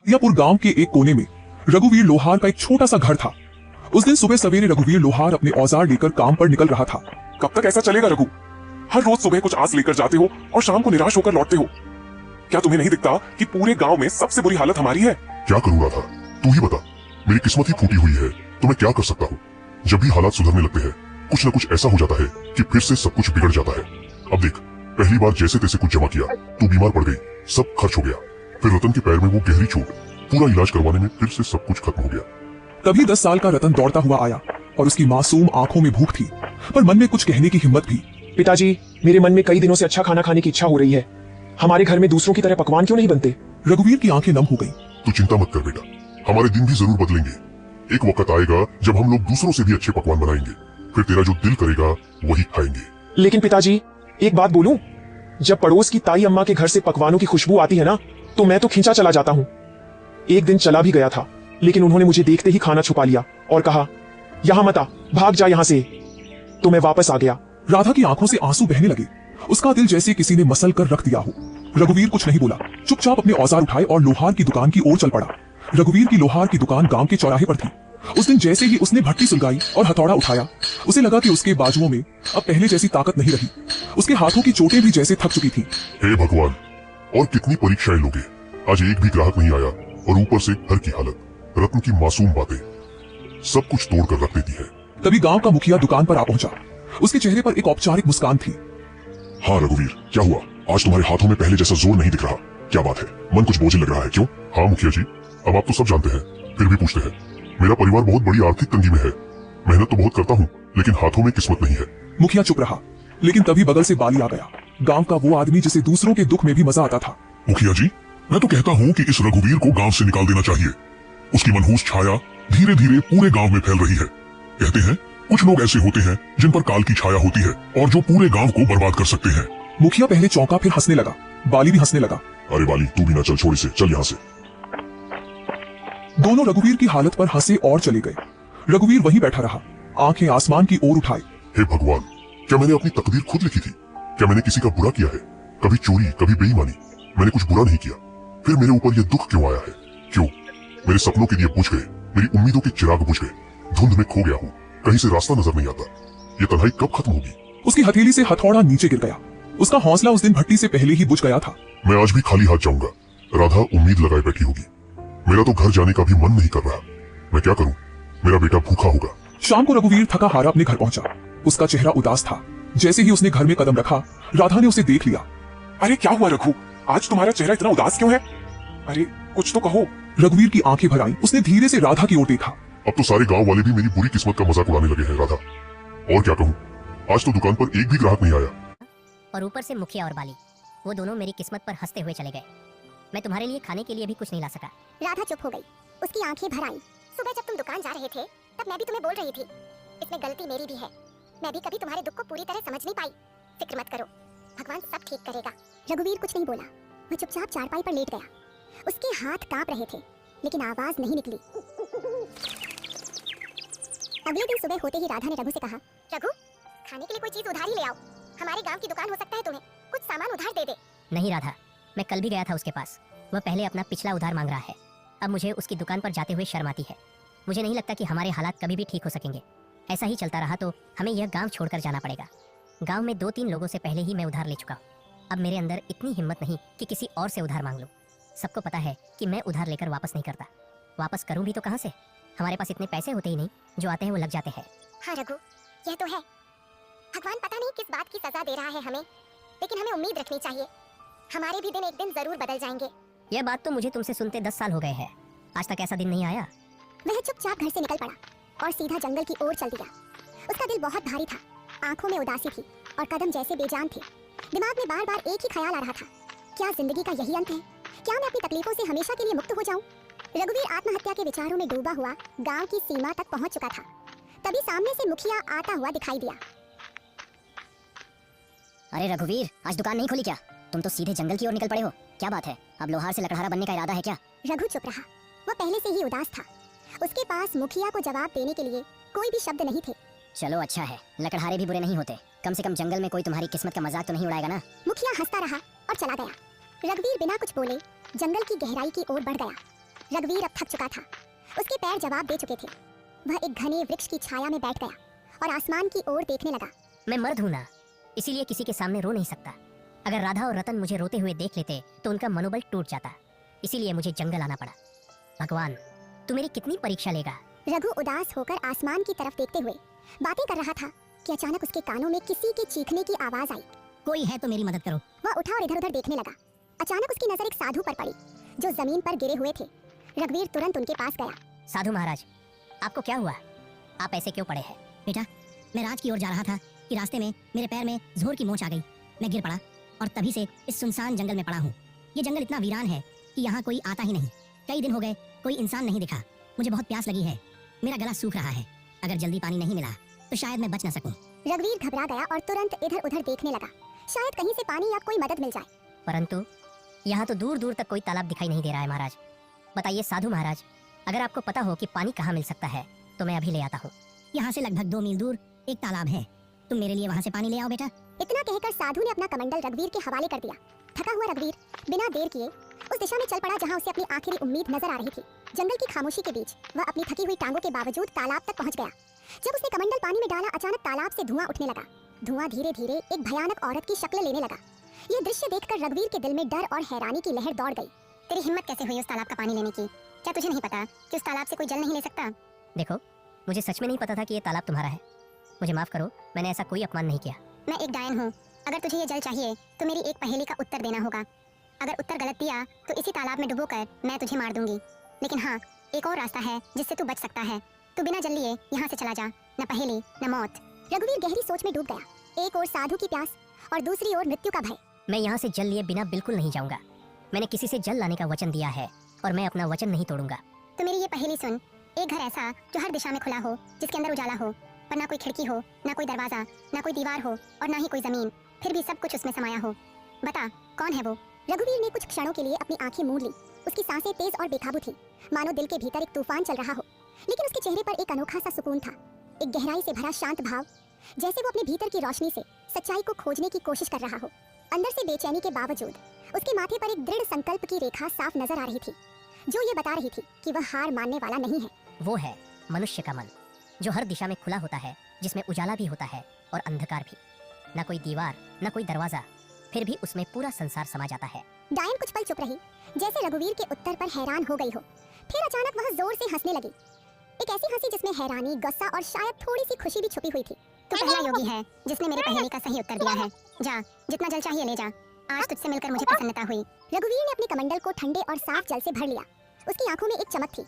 दियापुर गांव के एक कोने में रघुवीर लोहार का एक छोटा सा घर था। उस दिन सुबह सवेरे रघुवीर लोहार अपने औजार लेकर काम पर निकल रहा था। कब तक ऐसा चलेगा रघु? हर रोज सुबह कुछ आस लेकर जाते हो और शाम को निराश होकर लौटते हो। क्या तुम्हें नहीं दिखता कि पूरे गांव में सबसे बुरी हालत हमारी है? क्या करूँ राधा, तू ही बता। मेरी किस्मत ही फूटी हुई है तो मैं क्या कर सकता हूँ। जब भी हालात सुधरने लगते हैं कुछ न कुछ ऐसा हो जाता है कि फिर से सब कुछ बिगड़ जाता है। अब देख, पहली बार जैसे तैसे कुछ जमा किया, तू बीमार पड़ गई, सब खर्च हो गया। फिर रतन के पैर में वो गहरी चोट, पूरा इलाज करवाने में फिर से सब कुछ खत्म हो गया। तभी 10 साल का रतन दौड़ता हुआ आया और उसकी मासूम आंखों में भूख थी, पर मन में कुछ कहने की हिम्मत भी। पिताजी, मेरे मन में कई दिनों से अच्छा खाना खाने की इच्छा हो रही है। हमारे घर में दूसरों की तरह पकवान क्यों नहीं बनते? रघुवीर की आंखें नम हो गई। तू चिंता मत कर बेटा, हमारे दिन भी जरूर बदलेंगे। एक वक्त आएगा जब हम लोग दूसरों से भी अच्छे पकवान बनाएंगे, फिर तेरा जो दिल करेगा वही खाएंगे। लेकिन पिताजी, एक बात बोलूं, जब पड़ोस की ताई अम्मा के घर से पकवानों की खुशबू आती है ना, तो मैं तो खींचा चला जाता हूँ। एक दिन चला भी गया था, लेकिन उन्होंने मुझे देखते ही खाना छुपा लिया और कहा, यहाँ मत आ, भाग जा यहाँ से। तो मैं वापस आ गया। राधा की आंखों से आंसू बहने लगे। उसका दिल जैसे किसी ने मसल कर रख दिया हो। रघुवीर कुछ नहीं बोला, चुपचाप अपने औजार उठाए और लोहार की दुकान की ओर चल पड़ा। रघुवीर की लोहार की दुकान गांव के चौराहे पर थी। उस दिन जैसे ही उसने भट्टी सुलगाई और हथौड़ा उठाया, उसे लगा कि उसके बाजुओं में अब पहले जैसी ताकत नहीं रही। उसके हाथों की चोटें भी जैसे थक चुकी थीं। हे भगवान, और कितनी परीक्षाएं लोगे। आज एक भी ग्राहक नहीं आया और ऊपर से घर की हालत, रत्न की मासूम बातें सब कुछ तोड़ कर रख देती है। तभी गांव का मुखिया दुकान पर आ पहुंचा। उसके चेहरे पर एक औपचारिक मुस्कान थी। हाँ रघुवीर, क्या हुआ? आज तुम्हारे हाथों में पहले जैसा जोर नहीं दिख रहा, क्या बात है? मन कुछ बोझिल लग रहा है, क्यों? हाँ मुखिया जी, अब आप तो सब जानते हैं, फिर भी पूछते हैं। मेरा परिवार बहुत बड़ी आर्थिक तंगी में है। मेहनत तो बहुत करता हूँ, लेकिन हाथों में किस्मत नहीं है। मुखिया चुप रहा, लेकिन तभी बगल से बाली आ गया, गांव का वो आदमी जिसे दूसरों के दुख में भी मजा आता था। मुखिया जी, मैं तो कहता हूँ कि इस रघुवीर को गांव से निकाल देना चाहिए। उसकी मनहूस छाया धीरे धीरे पूरे गांव में फैल रही है। कहते हैं कुछ लोग ऐसे होते हैं जिन पर काल की छाया होती है और जो पूरे गांव को बर्बाद कर सकते हैं। मुखिया पहले चौंका, फिर हंसने लगा। बाली भी हंसने लगा। अरे बाली, तू भी ना चल, छोड़ इसे, चल यहाँ से। दोनों रघुवीर की हालत पर हंसे और चले गए। रघुवीर वहीं बैठा रहा, आंखें आसमान की ओर उठाए। हे भगवान, क्या मैंने अपनी तकदीर खुद लिखी थी? क्या मैंने किसी का बुरा किया है? कभी चोरी, कभी बेईमानी, मैंने कुछ बुरा नहीं किया, फिर मेरे ऊपर यह दुख क्यों आया है? क्यों? मेरे सपनों के दिए बुझ गए, मेरी उम्मीदों के चिराग बुझ गए, धुंध में खो गया हूँ, कहीं से रास्ता नजर नहीं आता। ये तन्हाई कब खत्म होगी? उसकी हथेली से हथौड़ा नीचे गिर गया। उसका हौसला उस दिन भट्टी से पहले ही बुझ गया था। मैं आज भी खाली हाथ जाऊंगा। राधा उम्मीद लगाए बैठी होगी। मेरा तो घर जाने का भी मन नहीं कर रहा। मैं क्या करूं? मेरा बेटा भूखा होगा। शाम को रघुवीर थका हारा अपने घर पहुंचा। उसका चेहरा उदास था। जैसे ही उसने घर में कदम रखा, राधा ने उसे देख लिया। अरे क्या हुआ रघु, आज तुम्हारा चेहरा इतना उदास क्यों है? अरे कुछ तो कहो। रघुवीर की आंखें भर आईं। उसने धीरे से राधा की ओर देखा। अब तो सारे गांव वाले भी मेरी बुरी किस्मत का मजाक उड़ाने लगे हैं राधा। और क्या कहूँ, आज तो दुकान पर एक भी ग्राहक नहीं आया। और ऊपर से मुखिया और बाली, वो दोनों मेरी किस्मत पर हंसते हुए चले गए। मैं तुम्हारे लिए खाने के लिए भी कुछ नहीं ला सका। राधा चुप हो गई। उसकी आंखें भर आईं। सुबह जब तुम दुकान जा रहे थे तब मैं भी तुम्हें बोल रही थी, इसमें गलती मेरी भी है। मैं भी कभी तुम्हारे दुख को पूरी तरह समझ नहीं पाई। फिक्र मत करो, भगवान सब ठीक करेगा। रघुवीर कुछ नहीं बोला। वह चुपचाप चारपाई पर लेट गया। उसके हाथ कांप रहे थे, लेकिन आवाज नहीं निकली। अगले दिन सुबह होते ही राधा ने रघु से कहा, रघु, खाने के लिए कोई चीज उधार ही ले आओ। हमारे गांव की दुकान हो सकता है तुम्हें कुछ सामान उधार दे दे। नहीं राधा, मैं कल भी गया था उसके पास। वह पहले अपना पिछला उधार मांग रहा है। अब मुझे उसकी दुकान पर जाते हुए शर्म आती है। मुझे नहीं लगता कि हमारे हालात कभी भी ठीक हो सकेंगे। ऐसा ही चलता रहा तो हमें यह गांव छोड़कर जाना पड़ेगा। गांव में 2-3 लोगों से पहले ही मैं उधार ले चुका हूँ। अब मेरे अंदर इतनी हिम्मत नहीं कि किसी और से उधार मांग लूँ। सबको पता है कि मैं उधार लेकर वापस नहीं करता। वापस करूँ भी तो कहाँ से? हमारे पास इतने पैसे होते ही नहीं, जो आते हैं वो लग जाते हैं। हाँ रघु, यह तो है। भगवान पता नहीं किस बात की सजा दे रहा है हमें, लेकिन हमें उम्मीद रखनी चाहिए। हमारे भी दिन एक दिन जरूर बदल जाएंगे। यह बात तो मुझे तुमसे सुनते 10 साल हो गए हैं। आज तक ऐसा दिन नहीं आया। वह चुपचाप घर से निकल पड़ा और सीधा जंगल की ओर चल दिया। उसका दिल बहुत भारी था, आंखों में उदासी थी और कदम जैसे बेजान थे। दिमाग में बार बार एक ही ख्याल आ रहा था, क्या जिंदगी का यही अंत है? क्या मैं अपनी तकलीफों से हमेशा के लिए मुक्त हो जाऊं? रघुवीर आत्महत्या के विचारों में डूबा हुआ गांव की सीमा तक पहुंच चुका था। तभी सामने से मुखिया आता हुआ दिखाई दिया। अरे रघुवीर, आज दुकान नहीं खोली क्या? तुम तो सीधे जंगल की ओर निकल पड़े हो। क्या बात है? अब लोहार से लकड़हारा बनने का इरादा है क्या? रघु चुप रहा। वह पहले से ही उदास था। उसके पास मुखिया को जवाब देने के लिए कोई भी शब्द नहीं थे। चलो अच्छा है, लकड़हारे भी बुरे नहीं होते। कम से कम जंगल में कोई तुम्हारी किस्मत का मजाक तो नहीं उड़ाएगा ना। मुखिया हंसता रहा और चला गया। रघुवीर बिना कुछ बोले जंगल की गहराई की ओर बढ़ गया। रघुवीर अब थक चुका था। उसके पैर जवाब दे चुके थे। वह एक घने वृक्ष की छाया में बैठ गया और आसमान की ओर देखने लगा। मैं मर्द हूं ना, इसीलिए किसी के सामने रो नहीं सकता। अगर राधा और रतन मुझे रोते हुए देख लेते तो उनका मनोबल टूट जाता, इसीलिए मुझे जंगल आना पड़ा। भगवान, तू मेरी कितनी परीक्षा लेगा? रघु उदास होकर आसमान की तरफ देखते हुए बातें कर रहा था कि अचानक उसके कानों में किसी के चीखने की आवाज आई। कोई है तो मेरी मदद करो। वह उठा और इधर उधर देखने लगा। अचानक उसकी नजर एक साधु पर पड़ी जो जमीन पर गिरे हुए थे। रघुवीर तुरंत उनके पास गया। साधु महाराज, आपको क्या हुआ? आप ऐसे क्यों पड़े हैं? बेटा, मैं राज की ओर जा रहा था कि रास्ते में मेरे पैर में जोर की मोच आ गई। मैं गिर पड़ा और तभी से इस सुनसान जंगल में पड़ा हूँ। ये जंगल इतना वीरान है कि यहाँ कोई आता ही नहीं। कई दिन हो गए कोई इंसान नहीं दिखा। मुझे बहुत प्यास लगी है, मेरा गला सूख रहा है। अगर जल्दी पानी नहीं मिला तो शायद मैं बच न सकूं। रघुवीर घबरा गया और तुरंत इधर उधर देखने लगा, शायद कहीं से पानी या कोई मदद मिल जाए। परंतु यहाँ तो दूर दूर तक कोई तालाब दिखाई नहीं दे रहा है महाराज। बताइए साधु महाराज, अगर आपको पता हो कि पानी कहाँ मिल सकता है तो मैं अभी ले आता हूँ। यहाँ से लगभग 2 मील दूर एक तालाब है, तुम मेरे लिए वहाँ से पानी ले आओ बेटा। इतना कहकर साधु ने अपना कमंडल रघुवीर के हवाले कर दिया। थका हुआ रघुवीर बिना देर किए उस दिशा में चल पड़ा जहाँ उसे अपनी आखिरी उम्मीद नजर आ रही थी। जंगल की खामोशी के बीच वह अपनी थकी हुई टांगों के बावजूद तालाब तक पहुँच गया। जब उसने कमंडल पानी में डाला, अचानक तालाब से धुआं उठने लगा। धुआं धीरे धीरे एक भयानक औरत की शक्ल लेने लगा। यह दृश्य देखकर रघुवीर के दिल में डर और हैरानी की लहर दौड़ गई। तेरी हिम्मत कैसे हुई उस तालाब का पानी लेने की? क्या तुझे नहीं पता कि उस तालाब से कोई जल नहीं ले सकता? देखो, मुझे सच में नहीं पता था कि ये तालाब तुम्हारा है। मुझे माफ करो, मैंने ऐसा कोई अपमान नहीं किया। मैं एक डायन हूँ। अगर तुझे ये जल चाहिए तो मेरी एक पहेली का उत्तर देना होगा। अगर उत्तर गलत दिया तो इसी तालाब में डुबोकर मैं तुझे मार दूंगी। लेकिन हाँ, एक और रास्ता है जिससे तू बच सकता है। तू बिना जल लिए यहाँ से चला जा, न पहेली न मौत। रघुवीर गहरी सोच में डूब गया। एक ओर साधु की प्यास और दूसरी ओर मृत्यु का भय। मैं यहाँ से जल लिए बिना बिल्कुल नहीं जाऊंगा। मैंने किसी से जल लाने का वचन दिया है और मैं अपना वचन नहीं तोड़ूंगा। तो मेरी ये पहेली सुन। एक घर ऐसा जो हर दिशा में खुला हो, जिसके अंदर उजाला हो, पर ना कोई खिड़की हो, ना कोई दरवाजा, ना कोई दीवार हो और ना ही कोई जमीन, फिर भी सब कुछ उसमें समाया हो। बता, कौन है वो? रघुवीर ने कुछ क्षणों के लिए अपनी आंखें मूंद ली। उसकी सांसें तेज और बेकाबू थी, मानो दिल के भीतर एक तूफान चल रहा हो। लेकिन उसके चेहरे पर एक अनोखा सा सुकून था, एक गहराई से भरा शांत भाव, जैसे वो अपने भीतर की रोशनी से सच्चाई को खोजने की कोशिश कर रहा हो। अंदर से बेचैनी के बावजूद उसके माथे पर एक दृढ़ संकल्प की रेखा साफ नजर आ रही थी, जो ये बता रही थी कि वह हार मानने वाला नहीं है। वो है मनुष्य का मन, जो हर दिशा में खुला होता है, जिसमें उजाला भी होता है और अंधकार भी। न कोई दीवार, न कोई दरवाजा, फिर भी उसमें पूरा संसार समा जाता है। डायन कुछ पल चुप रही, जैसे रघुवीर के उत्तर पर हैरान हो गई हो। फिर अचानक वह जोर से हंसने लगी, एक ऐसी हंसी जिसमें हैरानी, गुस्सा और शायद थोड़ी सी खुशी भी छुपी हुई थी। तू पहला योगी है जिसने मेरी पहेली का सही उत्तर दिया है। जा, जितना जल चाहिए ले जा। आज तुझसे मिलकर मुझे प्रसन्नता हुई। रघुवीर ने अपने कमंडल को ठंडे और साफ जल से भर लिया। उसकी आंखों में एक चमक थी,